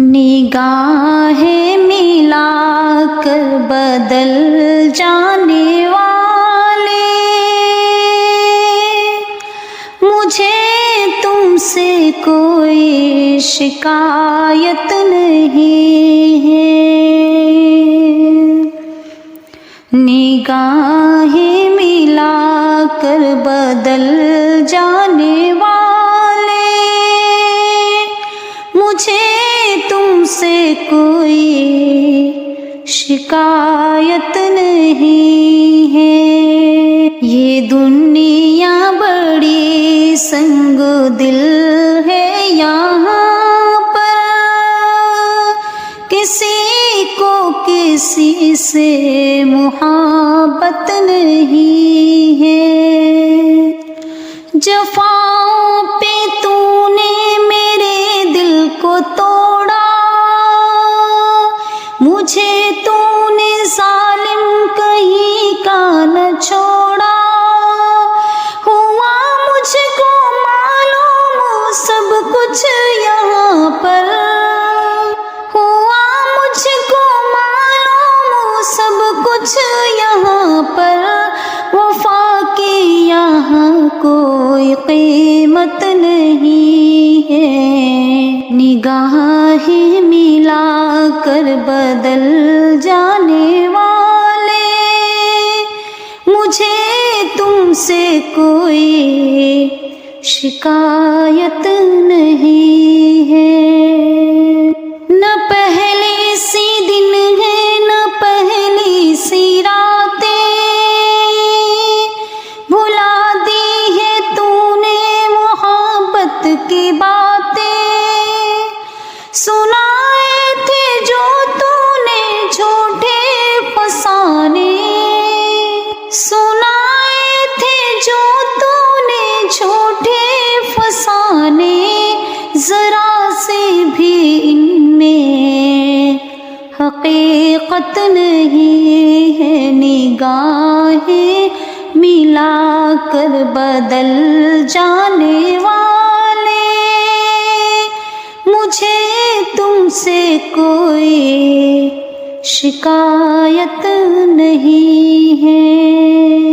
निगाहें मिलाकर बदल जाने वाले, मुझे तुमसे कोई शिकायत नहीं है। निगाहें मिलाकर बदल जाने वाले, मुझे तुमसे कोई शिकायत नहीं है। ये दुनिया बड़ी संग दिल है, यहाँ पर किसी को किसी से मोहब्बत नहीं है। जफाओं पे तूने मेरे दिल को तोड़ा, मुझे तूने जालिम कहीं का न छोड़ा। हुआ मुझको मालूम सब कुछ यहाँ पर, हुआ मुझको मालूम सब कुछ यहाँ पर। वफा की यहाँ कोई कीमत नहीं है। निगाहें मिलाकर बदल जाने वाले, मुझे तुमसे कोई शिकायत नहीं है। न पहले सी दिन है न पहली सी रातें, भुला दी है तूने मोहब्बत की बातें। सुनाए थे जो तूने झूठे फसाने, सुनाए थे जो तूने झूठे फसाने। जरा से भी इनमें हकीकत नहीं है। निगाहें मिलाकर बदल जाने वाले, मुझे तुमसे कोई शिकायत नहीं है।